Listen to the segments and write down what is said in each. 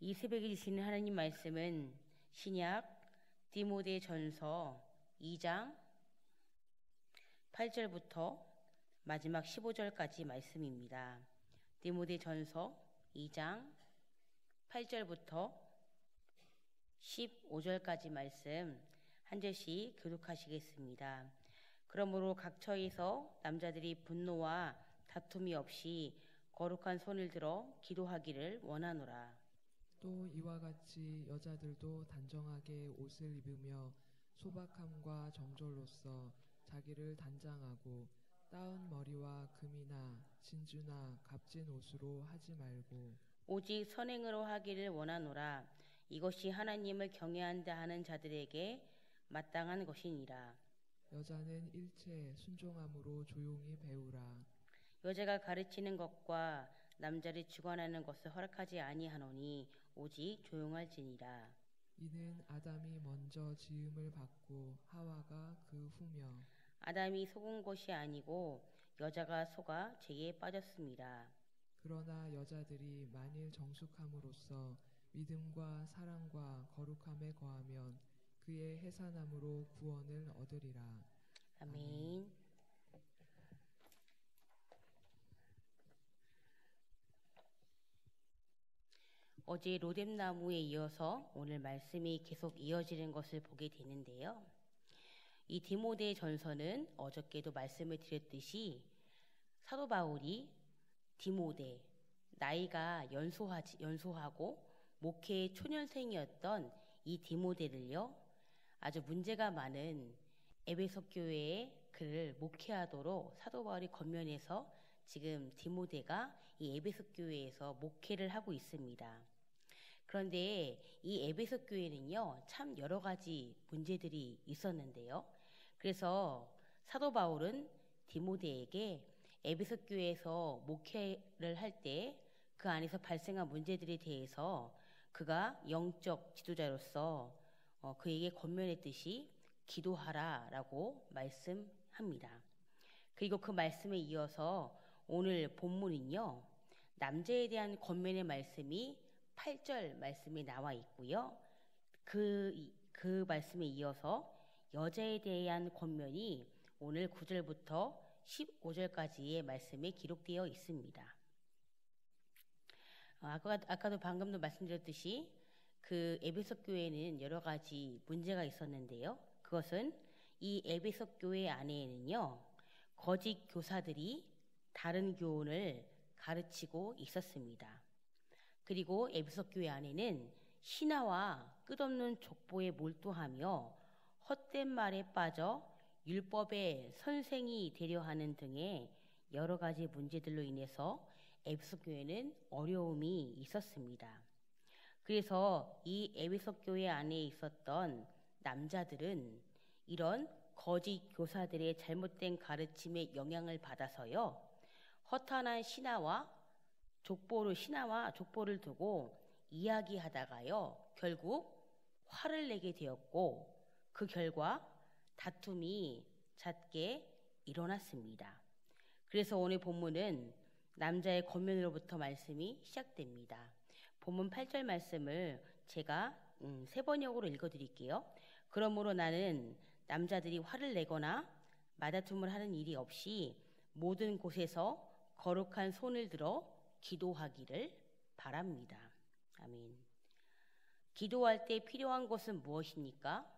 이 새벽에 주시는 하나님 말씀은 신약 디모데전서 2장 8절부터 마지막 15절까지 말씀입니다. 디모데전서 2장 8절부터 15절까지 말씀 한 절씩 교독하시겠습니다. 그러므로 각 처에서 남자들이 분노와 다툼이 없이 거룩한 손을 들어 기도하기를 원하노라. 또 이와 같이 여자들도 단정하게 옷을 입으며 소박함과 정절로서 자기를 단장하고 따은 머리와 금이나 진주나 값진 옷으로 하지 말고 오직 선행으로 하기를 원하노라. 이것이 하나님을 경외한다 하는 자들에게 마땅한 것이니라. 여자는 일체 순종함으로 조용히 배우라. 여자가 가르치는 것과 남자를 주관하는 것을 허락하지 아니하노니 오직 조용할지니라. 이는 아담이 먼저 지음을 받고 하와가 그 후며 아담이 속은 것이 아니고 여자가 속아 죄에 빠졌습니다. 그러나 여자들이 만일 정숙함으로써 믿음과 사랑과 거룩함에 거하면 그의 해산함으로 구원을 얻으리라. 아멘. 어제 로뎀나무에 이어서 오늘 말씀이 계속 이어지는 것을 보게 되는데요. 이 디모데 전서는 어저께도 말씀을 드렸듯이 사도 바울이 디모데, 나이가 연소하고 목회 초년생이었던 이 디모데를요, 아주 문제가 많은 에베소 교회에 그를 목회하도록 사도 바울이 권면해서 지금 디모데가 이 에베소 교회에서 목회를 하고 있습니다. 그런데 이 에베소 교회는요, 참 여러 가지 문제들이 있었는데요. 그래서 사도 바울은 디모데에게 에베소 교회에서 목회를 할 때 그 안에서 발생한 문제들에 대해서 그가 영적 지도자로서 그에게 권면했듯이 기도하라라고 말씀합니다. 그리고 그 말씀에 이어서 오늘 본문은요, 남자에 대한 권면의 말씀이 8절 말씀에 나와 있고요. 그 말씀에 이어서 여자에 대한 권면이 오늘 9절부터 15절까지의 말씀에 기록되어 있습니다. 아까도 방금도 말씀드렸듯이 그 에베소 교회는 여러 가지 문제가 있었는데요. 그것은 이 에베소 교회 안에는요, 거짓 교사들이 다른 교훈을 가르치고 있었습니다. 그리고 에베소 교회 안에는 신화와 끝없는 족보에 몰두하며 헛된 말에 빠져 율법의 선생이 되려 하는 등의 여러 가지 문제들로 인해서 에베소 교회는 어려움이 있었습니다. 그래서 이 에베소 교회 안에 있었던 남자들은 이런 거짓 교사들의 잘못된 가르침에 영향을 받아서요, 허탄한 신화와 족보를 두고 이야기하다가요, 결국 화를 내게 되었고 그 결과 다툼이 잦게 일어났습니다. 그래서 오늘 본문은 남자의 권면으로부터 말씀이 시작됩니다. 본문 8절 말씀을 제가 3번역으로 읽어드릴게요. 그러므로 나는 남자들이 화를 내거나 말다툼을 하는 일이 없이 모든 곳에서 거룩한 손을 들어 기도하기를 바랍니다. 아멘. 기도할 때 필요한 것은 무엇입니까?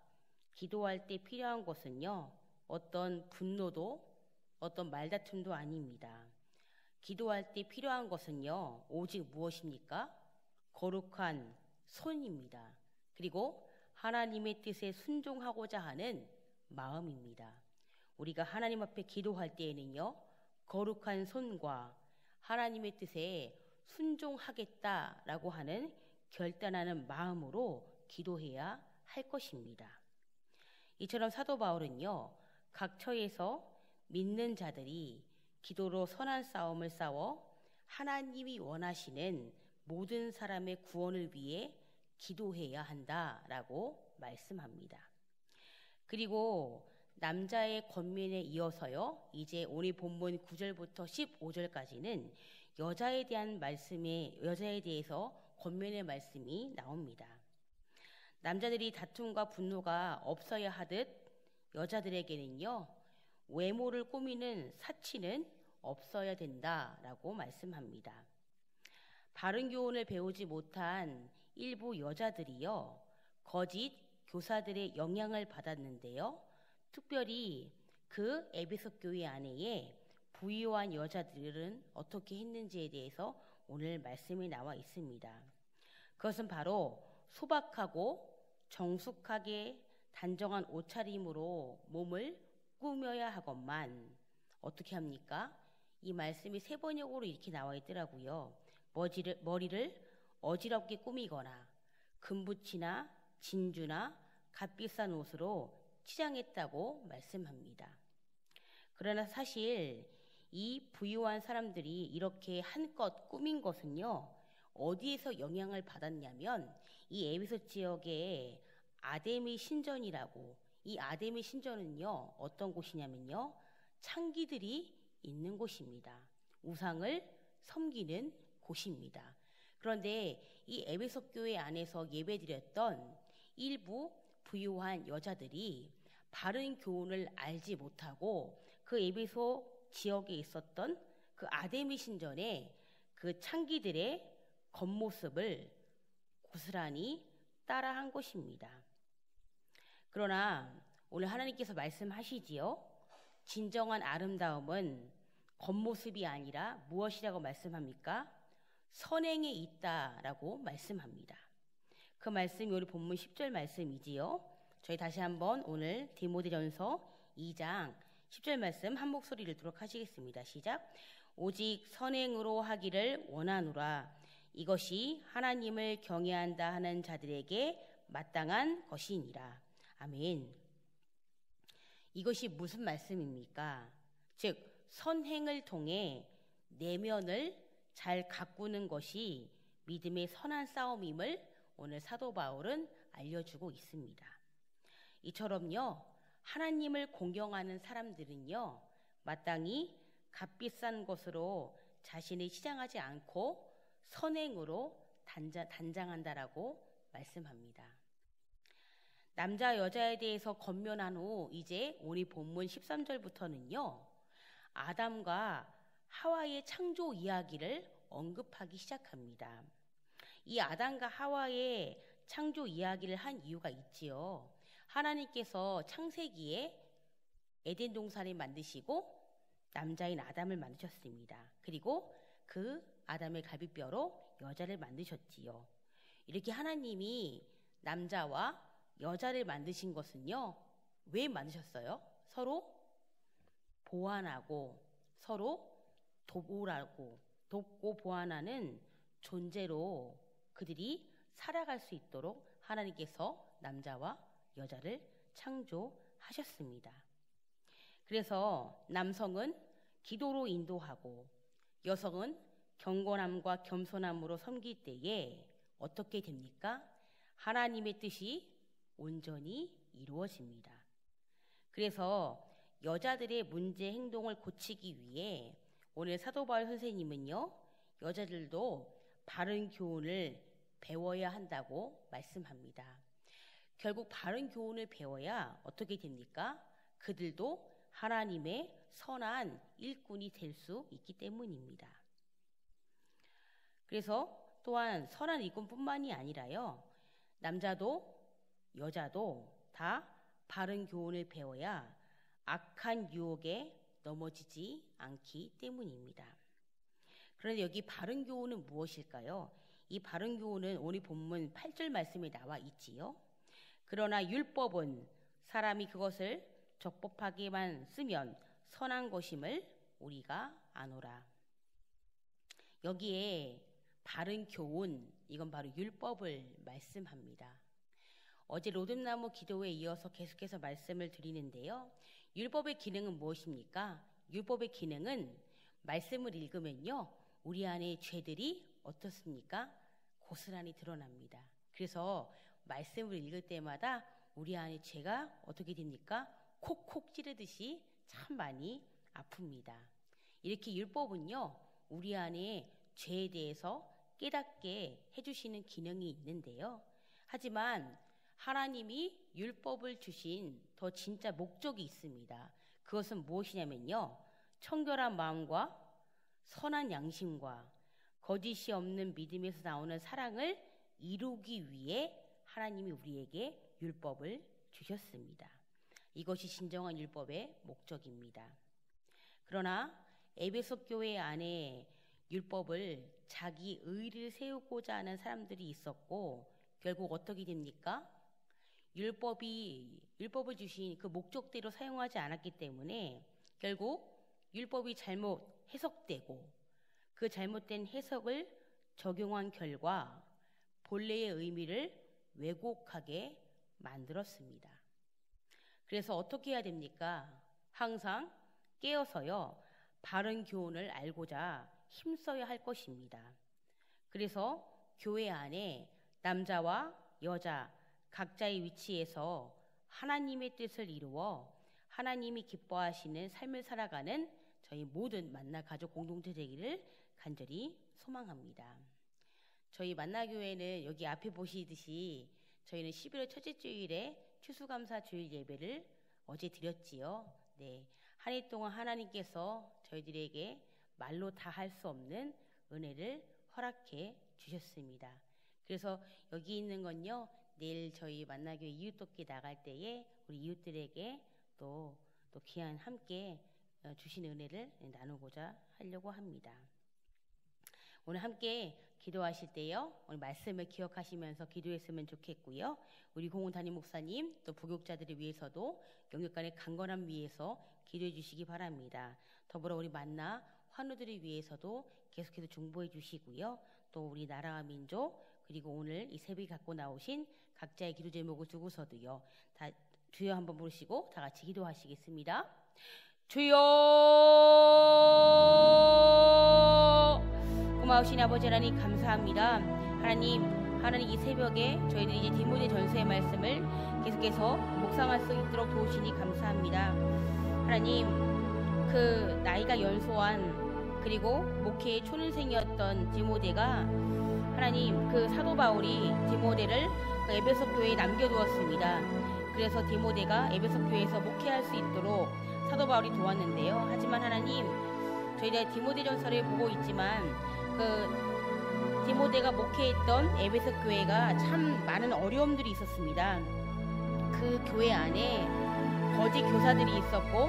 기도할 때 필요한 것은요, 어떤 분노도 어떤 말다툼도 아닙니다. 기도할 때 필요한 것은요, 오직 무엇입니까? 거룩한 손입니다. 그리고 하나님의 뜻에 순종하고자 하는 마음입니다. 우리가 하나님 앞에 기도할 때에는요, 거룩한 손과 하나님의 뜻에 순종하겠다라고 하는 결단하는 마음으로 기도해야 할 것입니다. 이처럼 사도 바울은요, 각 처에서 믿는 자들이 기도로 선한 싸움을 싸워 하나님이 원하시는 모든 사람의 구원을 위해 기도해야 한다라고 말씀합니다. 그리고 남자의 권면에 이어서요, 이제 오늘 본문 9절부터 15절까지는 여자에 대해서 권면의 말씀이 나옵니다. 남자들이 다툼과 분노가 없어야 하듯 여자들에게는요, 외모를 꾸미는 사치는 없어야 된다라고 말씀합니다. 바른 교훈을 배우지 못한 일부 여자들이요, 거짓 교사들의 영향을 받았는데요, 특별히 그 에베소 교회 안에 부유한 여자들은 어떻게 했는지에 대해서 오늘 말씀이 나와 있습니다. 그것은 바로 소박하고 정숙하게 단정한 옷차림으로 몸을 꾸며야 하건만 어떻게 합니까? 이 말씀이 3번역으로 이렇게 나와 있더라고요. 머리를 어지럽게 꾸미거나 금붙이나 진주나 값비싼 옷으로 치장했다고 말씀합니다. 그러나 사실 이 부유한 사람들이 이렇게 한껏 꾸민 것은요, 어디에서 영향을 받았냐면 이 에베소 지역에 아데미 신전이라고, 이 아데미 신전은요, 어떤 곳이냐면요, 창기들이 있는 곳입니다. 우상을 섬기는 곳입니다. 그런데 이 에베소 교회 안에서 예배드렸던 일부 부유한 여자들이 바른 교훈을 알지 못하고 그 에베소 지역에 있었던 그 아데미 신전의 그 창기들의 겉모습을 고스란히 따라한 것입니다. 그러나 오늘 하나님께서 말씀하시지요. 진정한 아름다움은 겉모습이 아니라 무엇이라고 말씀합니까? 선행에 있다라고 말씀합니다. 그 말씀이 우리 본문 10절 말씀이지요. 저희 다시 한번 오늘 디모데전서 2장 10절 말씀 한 목소리 읽도록 하시겠습니다. 시작. 오직 선행으로 하기를 원하노라. 이것이 하나님을 경외한다 하는 자들에게 마땅한 것이니라. 아멘. 이것이 무슨 말씀입니까? 즉 선행을 통해 내면을 잘 가꾸는 것이 믿음의 선한 싸움임을 오늘 사도 바울은 알려주고 있습니다. 이처럼요, 하나님을 공경하는 사람들은요, 마땅히 값비싼 것으로 자신을 치장하지 않고 선행으로 단장한다라고 말씀합니다. 남자 여자에 대해서 권면한 후 이제 우리 본문 13절부터는요, 아담과 하와의 창조 이야기를 언급하기 시작합니다. 이 아담과 하와의 창조 이야기를 한 이유가 있지요. 하나님께서 창세기에 에덴 동산을 만드시고 남자인 아담을 만드셨습니다. 그리고 그 아담의 갈비뼈로 여자를 만드셨지요. 이렇게 하나님이 남자와 여자를 만드신 것은요, 왜 만드셨어요? 서로 보완하고 서로 돕고 보완하는 존재로 그들이 살아갈 수 있도록 하나님께서 남자와 여자를 창조하셨습니다. 그래서 남성은 기도로 인도하고 여성은 경건함과 겸손함으로 섬길 때에 어떻게 됩니까? 하나님의 뜻이 온전히 이루어집니다. 그래서 여자들의 문제 행동을 고치기 위해 오늘 사도 바울 선생님은요, 여자들도 바른 교훈을 배워야 한다고 말씀합니다. 결국 바른 교훈을 배워야 어떻게 됩니까? 그들도 하나님의 선한 일꾼이 될 수 있기 때문입니다. 그래서 또한 선한 일꾼뿐만이 아니라요, 남자도 여자도 다 바른 교훈을 배워야 악한 유혹에 넘어지지 않기 때문입니다. 그런데 여기 바른 교훈은 무엇일까요? 이 바른 교훈은 오늘 본문 8절 말씀에 나와 있지요. 그러나 율법은 사람이 그것을 적법하게만 쓰면 선한 것임을 우리가 아노라. 여기에 바른 교훈, 이건 바로 율법을 말씀합니다. 어제 로듬나무 기도에 이어서 계속해서 말씀을 드리는데요. 율법의 기능은 무엇입니까? 율법의 기능은 말씀을 읽으면요, 우리 안에 죄들이 어떻습니까? 고스란히 드러납니다. 그래서 말씀을 읽을 때마다 우리 안에 죄가 어떻게 됩니까? 콕콕 찌르듯이 참 많이 아픕니다. 이렇게 율법은요, 우리 안에 죄에 대해서 깨닫게 해주시는 기능이 있는데요. 하지만 하나님이 율법을 주신 더 진짜 목적이 있습니다. 그것은 무엇이냐면요. 청결한 마음과 선한 양심과 거짓이 없는 믿음에서 나오는 사랑을 이루기 위해 하나님이 우리에게 율법을 주셨습니다. 이것이 진정한 율법의 목적입니다. 그러나 에베소 교회 안에 율법을 자기 의를 세우고자 하는 사람들이 있었고 결국 어떻게 됩니까? 율법을 주신 그 목적대로 사용하지 않았기 때문에 결국 율법이 잘못 해석되고 그 잘못된 해석을 적용한 결과 본래의 의미를 왜곡하게 만들었습니다. 그래서 어떻게 해야 됩니까? 항상 깨어서요. 바른 교훈을 알고자 힘써야 할 것입니다. 그래서 교회 안에 남자와 여자 각자의 위치에서 하나님의 뜻을 이루어 하나님이 기뻐하시는 삶을 살아가는 저희 모든 만나 가족 공동체 되기를 간절히 소망합니다. 저희 만나교회는 여기 앞에 보시듯이 저희는 11월 첫째 주일에 추수감사 주일 예배를 어제 드렸지요. 네, 한 해 동안 하나님께서 저희들에게 말로 다 할 수 없는 은혜를 허락해 주셨습니다. 그래서 여기 있는 건요. 내일 저희 만나교회 이웃돕기 나갈 때에 우리 이웃들에게 또 귀한 함께 주신 은혜를 나누고자 하려고 합니다. 오늘 함께 기도하실 때요. 오늘 말씀을 기억하시면서 기도했으면 좋겠고요. 우리 공훈 담임 목사님 또 부교육자들을 위해서도 영육간의 강건함 위해서 기도해 주시기 바랍니다. 더불어 우리 만나 환우들을 위해서도 계속해서 중보해 주시고요. 또 우리 나라와 민족 그리고 오늘 이 새벽에 갖고 나오신 각자의 기도 제목을 두고서도요. 다 주여 한번 부르시고 다 같이 기도하시겠습니다. 주여 고마우신 아버지 하나님 감사합니다. 하나님 이 새벽에 저희들이 이제 디모데 전서의 말씀을 계속해서 묵상할 수 있도록 도우시니 감사합니다. 하나님 그 나이가 연소한 그리고 목회의 초년생이었던 디모데가 하나님 그 사도 바울이 디모데를 그 에베소 교회에 남겨두었습니다. 그래서 디모데가 에베소 교회에서 목회할 수 있도록 사도 바울이 도왔는데요. 하지만 하나님 저희가 디모데 전서를 보고 있지만 그 디모데가 목회했던 에베소 교회가 참 많은 어려움들이 있었습니다. 그 교회 안에 거짓 교사들이 있었고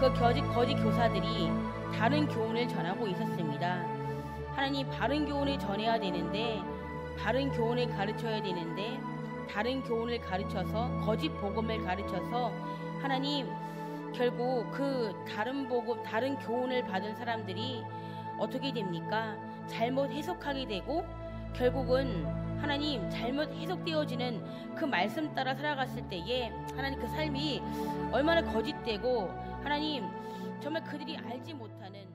그 거짓 교사들이 다른 교훈을 전하고 있었습니다. 하나님 바른 교훈을 전해야 되는데 바른 교훈을 가르쳐야 되는데 다른 교훈을 가르쳐서 거짓 복음을 가르쳐서 하나님 결국 그 다른 복음 다른 교훈을 받은 사람들이 어떻게 됩니까? 잘못 해석하게 되고 결국은 하나님 잘못 해석되어지는 그 말씀 따라 살아갔을 때에 하나님 그 삶이 얼마나 거짓되고 하나님 정말 그들이 알지 못하는